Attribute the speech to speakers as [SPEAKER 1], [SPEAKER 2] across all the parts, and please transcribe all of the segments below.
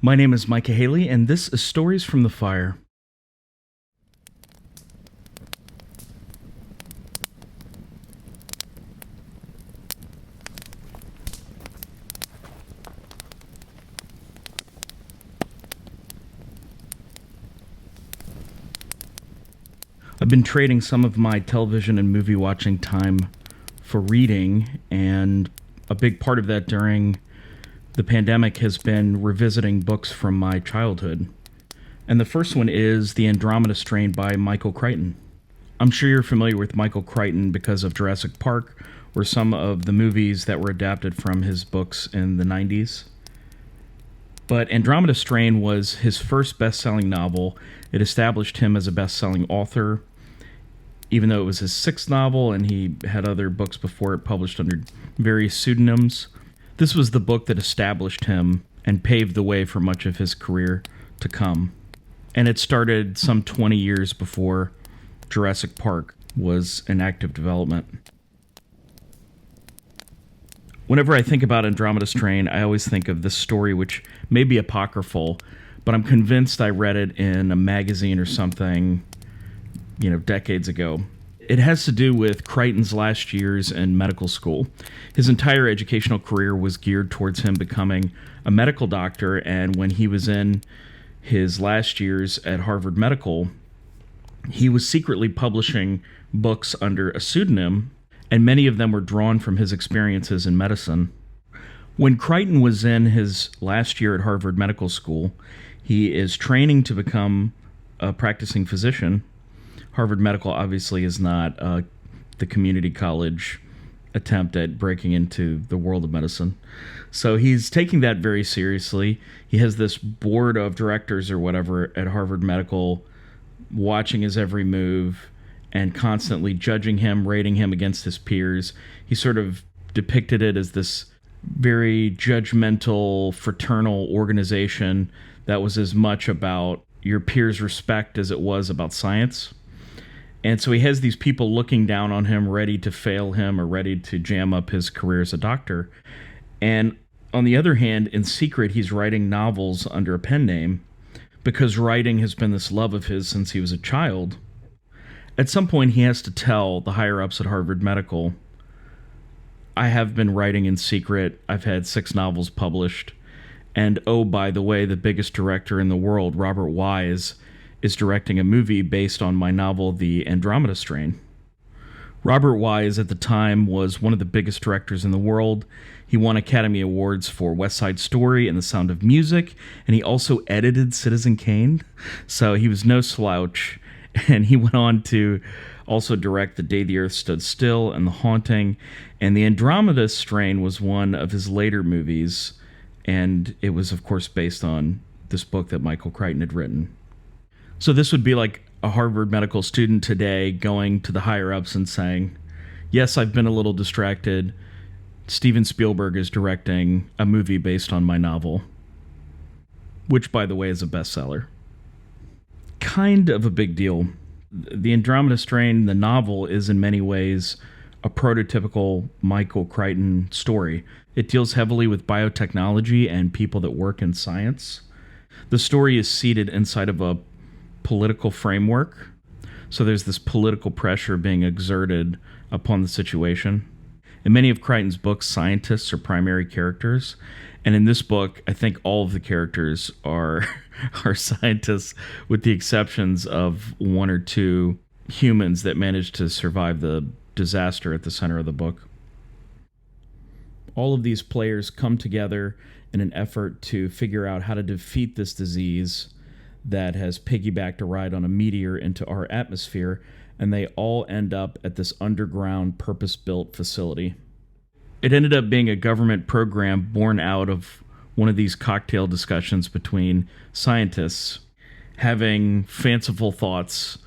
[SPEAKER 1] My name is Micah Haley, and this is Stories from the Fire. I've been trading some of my television and movie watching time for reading, and a big part of that during the pandemic has been revisiting books from my childhood. And the first one is The Andromeda Strain by Michael Crichton. I'm sure you're familiar with Michael Crichton because of Jurassic Park or some of the movies that were adapted from his books in the 90s. But Andromeda Strain was his first best-selling novel. It established him as a best-selling author, even though it was his sixth novel and he had other books before it published under various pseudonyms. This was the book that established him and paved the way for much of his career to come. And it started some 20 years before Jurassic Park was in active development. Whenever I think about Andromeda Strain, I always think of this story, which may be apocryphal, but I'm convinced I read it in a magazine or something, decades ago. It has to do with Crichton's last years in medical school. His entire educational career was geared towards him becoming a medical doctor, and when he was in his last years at Harvard Medical, he was secretly publishing books under a pseudonym, and many of them were drawn from his experiences in medicine. When Crichton was in his last year at Harvard Medical School, he is training to become a practicing physician. Harvard Medical obviously is not the community college attempt at breaking into the world of medicine. So he's taking that very seriously. He has this board of directors or whatever at Harvard Medical watching his every move and constantly judging him, rating him against his peers. He sort of depicted it as this very judgmental, fraternal organization that was as much about your peers' respect as it was about science. And so he has these people looking down on him, ready to fail him or ready to jam up his career as a doctor. And on the other hand, in secret, he's writing novels under a pen name because writing has been this love of his since he was a child. At some point, he has to tell the higher-ups at Harvard Medical, I have been writing in secret. I've had 6 novels published. And oh, by the way, the biggest director in the world, Robert Wise, is directing a movie based on my novel, The Andromeda Strain. Robert Wise, at the time, was one of the biggest directors in the world. He won Academy Awards for West Side Story and The Sound of Music, and he also edited Citizen Kane, so he was no slouch. And he went on to also direct The Day the Earth Stood Still and The Haunting, and The Andromeda Strain was one of his later movies, and it was, of course, based on this book that Michael Crichton had written. So this would be like a Harvard medical student today going to the higher-ups and saying, yes, I've been a little distracted. Steven Spielberg is directing a movie based on my novel, which, by the way, is a bestseller. Kind of a big deal. The Andromeda Strain, the novel, is in many ways a prototypical Michael Crichton story. It deals heavily with biotechnology and people that work in science. The story is seated inside of a political framework. So there's this political pressure being exerted upon the situation. In many of Crichton's books, scientists are primary characters. And in this book, I think all of the characters are scientists, with the exceptions of 1 or 2 humans that managed to survive the disaster at the center of the book. All of these players come together in an effort to figure out how to defeat this disease that has piggybacked a ride on a meteor into our atmosphere, and they all end up at this underground purpose-built facility. It ended up being a government program born out of one of these cocktail discussions between scientists having fanciful thoughts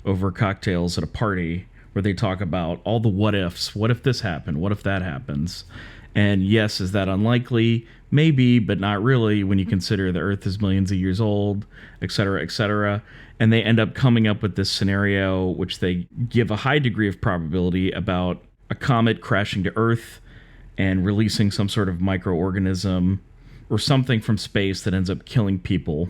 [SPEAKER 1] over cocktails at a party where they talk about all the what ifs. What if this happened? What if that happens? And yes, is that unlikely? Maybe, but not really when you consider the Earth is millions of years old, et cetera, et cetera. And they end up coming up with this scenario which they give a high degree of probability about a comet crashing to Earth and releasing some sort of microorganism or something from space that ends up killing people,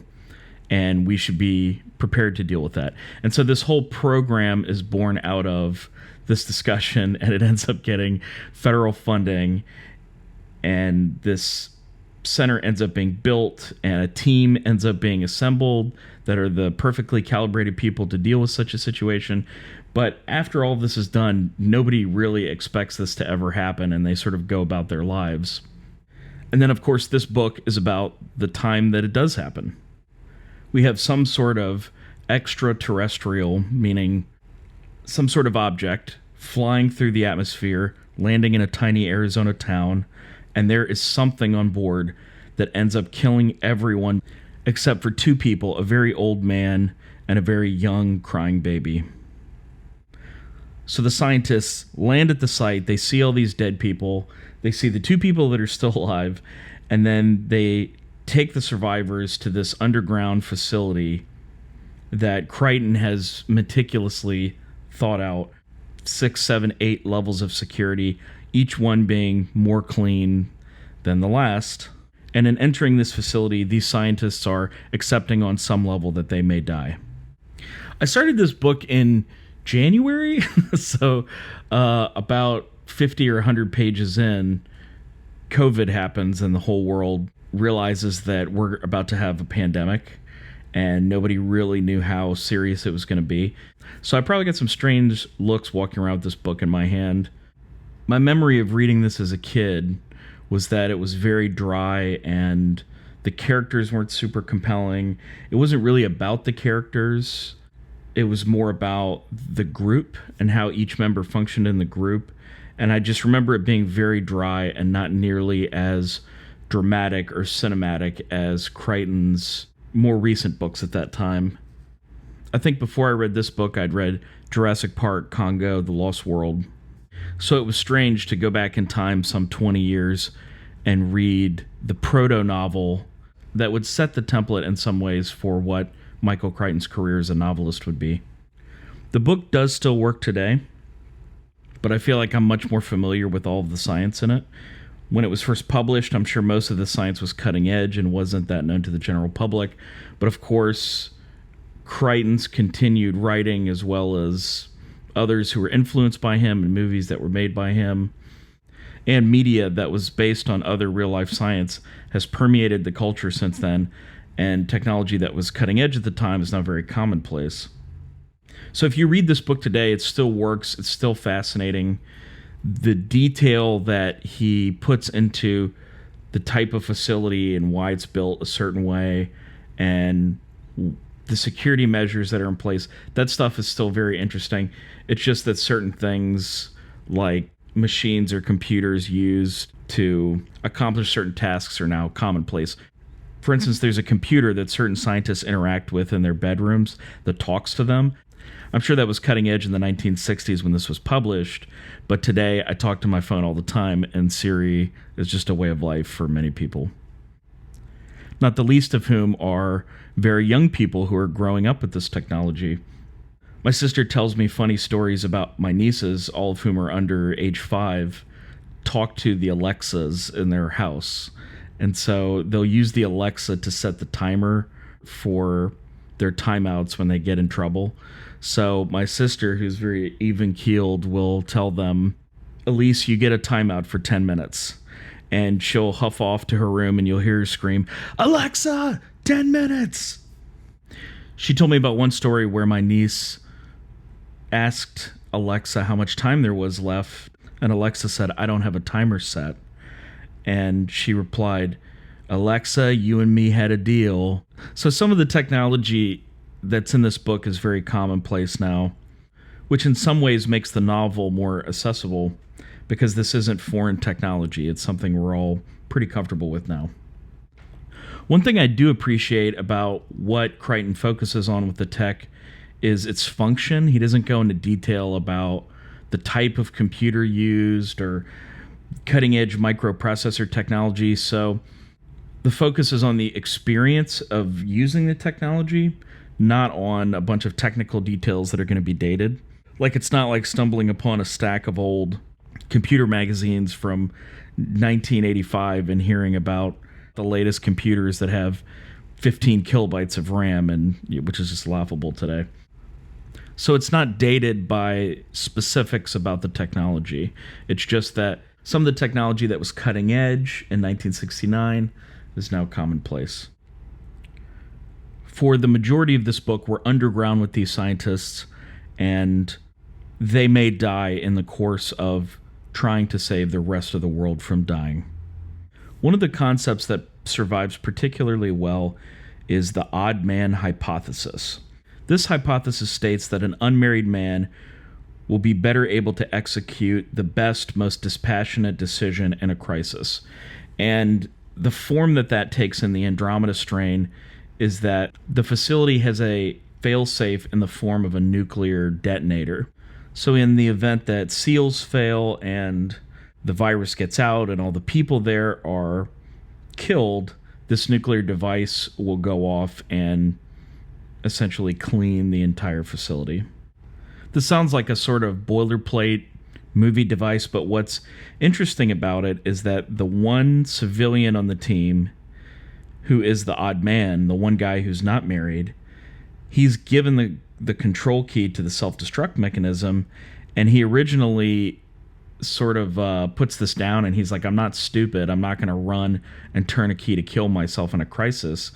[SPEAKER 1] and we should be prepared to deal with that. And so this whole program is born out of this discussion, and it ends up getting federal funding, and this center ends up being built, and a team ends up being assembled that are the perfectly calibrated people to deal with such a situation. But after all this is done, nobody really expects this to ever happen, and they sort of go about their lives. And then, of course, this book is about the time that it does happen. We have some sort of extraterrestrial, meaning some sort of object, flying through the atmosphere, landing in a tiny Arizona town, and there is something on board that ends up killing everyone except for two people, a very old man and a very young crying baby. So the scientists land at the site, they see all these dead people, they see the two people that are still alive, and then they take the survivors to this underground facility that Crichton has meticulously thought out, 6, 7, 8 levels of security, each one being more clean than the last. And in entering this facility, these scientists are accepting on some level that they may die. I started this book in January, so about 50 or 100 pages in, COVID happens and the whole world realizes that we're about to have a pandemic, and nobody really knew how serious it was going to be. So I probably got some strange looks walking around with this book in my hand. My memory of reading this as a kid was that it was very dry and the characters weren't super compelling. It wasn't really about the characters. It was more about the group and how each member functioned in the group. And I just remember it being very dry and not nearly as dramatic or cinematic as Crichton's more recent books at that time. I think before I read this book, I'd read Jurassic Park, Congo, The Lost World. So it was strange to go back in time some 20 years and read the proto-novel that would set the template in some ways for what Michael Crichton's career as a novelist would be. The book does still work today, but I feel like I'm much more familiar with all of the science in it. When it was first published, I'm sure most of the science was cutting edge and wasn't that known to the general public. But of course, Crichton's continued writing, as well as others who were influenced by him and movies that were made by him, and media that was based on other real-life science, has permeated the culture since then, and technology that was cutting edge at the time is now very commonplace. So if you read this book today, it still works, it's still fascinating. The detail that he puts into the type of facility and why it's built a certain way, and the security measures that are in place, that stuff is still very interesting. It's just that certain things like machines or computers used to accomplish certain tasks are now commonplace. For instance, there's a computer that certain scientists interact with in their bedrooms that talks to them. I'm sure that was cutting edge in the 1960s when this was published, but today I talk to my phone all the time, and Siri is just a way of life for many people. Not the least of whom are very young people who are growing up with this technology. My sister tells me funny stories about my nieces, all of whom are under age 5, talk to the Alexas in their house. And so they'll use the Alexa to set the timer for their timeouts when they get in trouble. So my sister, who's very even-keeled, will tell them, "Elise, you get a timeout for 10 minutes. And she'll huff off to her room and you'll hear her scream, "Alexa, 10 minutes!" She told me about one story where my niece asked Alexa how much time there was left, and Alexa said, "I don't have a timer set." And she replied, "Alexa, you and me had a deal." So some of the technology that's in this book is very commonplace now, which in some ways makes the novel more accessible, because this isn't foreign technology. It's something we're all pretty comfortable with now. One thing I do appreciate about what Crichton focuses on with the tech is its function. He doesn't go into detail about the type of computer used or cutting-edge microprocessor technology. So the focus is on the experience of using the technology, not on a bunch of technical details that are going to be dated. Like, it's not like stumbling upon a stack of old computer magazines from 1985 and hearing about the the latest computers that have 15 kilobytes of RAM, and which is just laughable today. So it's not dated by specifics about the technology. It's just that some of the technology that was cutting edge in 1969 is now commonplace. For the majority of this book, we're underground with these scientists, and they may die in the course of trying to save the rest of the world from dying. One of the concepts that survives particularly well is the odd man hypothesis. This hypothesis states that an unmarried man will be better able to execute the best, most dispassionate decision in a crisis. And the form that takes in the Andromeda Strain is that the facility has a fail-safe in the form of a nuclear detonator. So in the event that seals fail and the virus gets out and all the people there are killed, this nuclear device will go off and essentially clean the entire facility. This sounds like a sort of boilerplate movie device, but what's interesting about it is that the one civilian on the team who is the odd man, the one guy who's not married, he's given the control key to the self-destruct mechanism, and he originally sort of puts this down, and he's like, I'm not stupid. I'm not going to run and turn a key to kill myself in a crisis.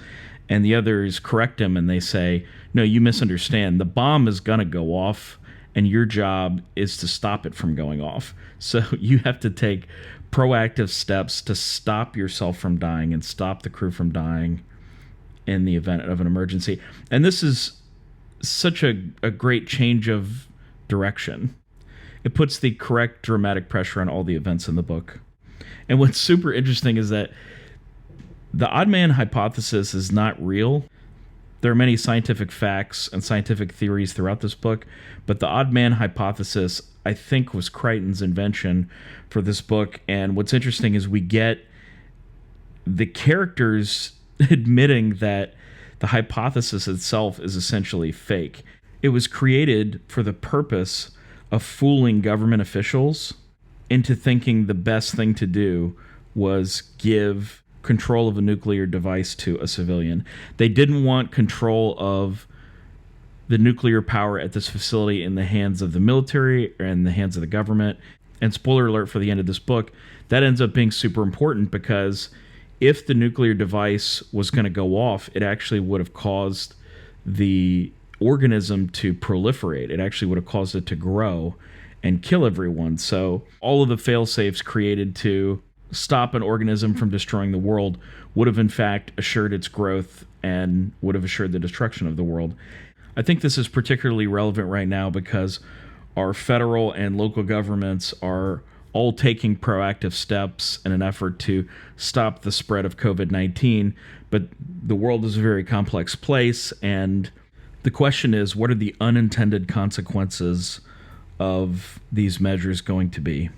[SPEAKER 1] And the others correct him, and they say, no, you misunderstand. The bomb is going to go off, and your job is to stop it from going off. So you have to take proactive steps to stop yourself from dying and stop the crew from dying in the event of an emergency. And this is such a great change of direction. It puts the correct dramatic pressure on all the events in the book. And what's super interesting is that the odd man hypothesis is not real. There are many scientific facts and scientific theories throughout this book, but the odd man hypothesis, I think, was Crichton's invention for this book. And what's interesting is we get the characters admitting that the hypothesis itself is essentially fake. It was created for the purpose of fooling government officials into thinking the best thing to do was give control of a nuclear device to a civilian. They didn't want control of the nuclear power at this facility in the hands of the military or in the hands of the government. And spoiler alert for the end of this book, that ends up being super important, because if the nuclear device was going to go off, it actually would have caused the organism to proliferate. It actually would have caused it to grow and kill everyone. So all of the fail-safes created to stop an organism from destroying the world would have in fact assured its growth and would have assured the destruction of the world. I think this is particularly relevant right now because our federal and local governments are all taking proactive steps in an effort to stop the spread of COVID-19, but the world is a very complex place, and the question is, what are the unintended consequences of these measures going to be?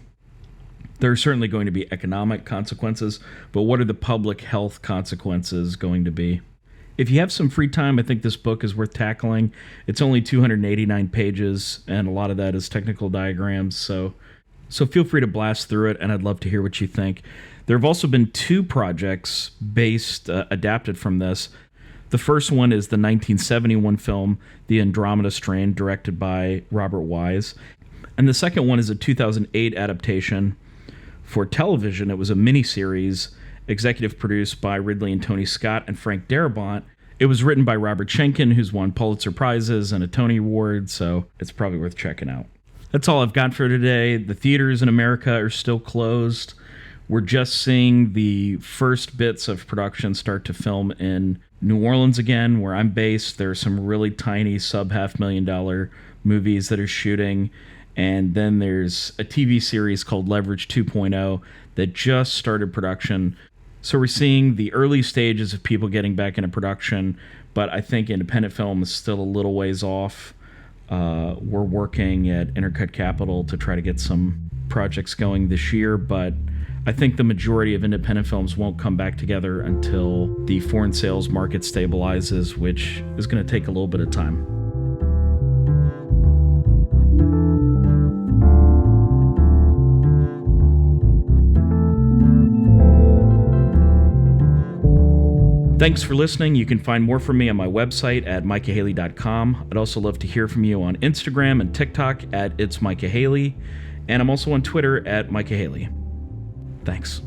[SPEAKER 1] There are certainly going to be economic consequences, but what are the public health consequences going to be? If you have some free time, I think this book is worth tackling. It's only 289 pages, and a lot of that is technical diagrams, so feel free to blast through it, and I'd love to hear what you think. There have also been two projects adapted from this. The first one is the 1971 film, The Andromeda Strain, directed by Robert Wise. And the second one is a 2008 adaptation for television. It was a miniseries executive produced by Ridley and Tony Scott and Frank Darabont. It was written by Robert Schenken, who's won Pulitzer Prizes and a Tony Award, so it's probably worth checking out. That's all I've got for today. The theaters in America are still closed. We're just seeing the first bits of production start to film in New Orleans again, where I'm based. There are some really tiny sub-$500,000 movies that are shooting. And then there's a TV series called Leverage 2.0 that just started production. So we're seeing the early stages of people getting back into production, but I think independent film is still a little ways off. We're working at Intercut Capital to try to get some projects going this year, but I think the majority of independent films won't come back together until the foreign sales market stabilizes, which is going to take a little bit of time. Thanks for listening. You can find more from me on my website at micahhaley.com. I'd also love to hear from you on Instagram and TikTok at It's Micah Haley, and I'm also on Twitter at Micah Haley. Thanks.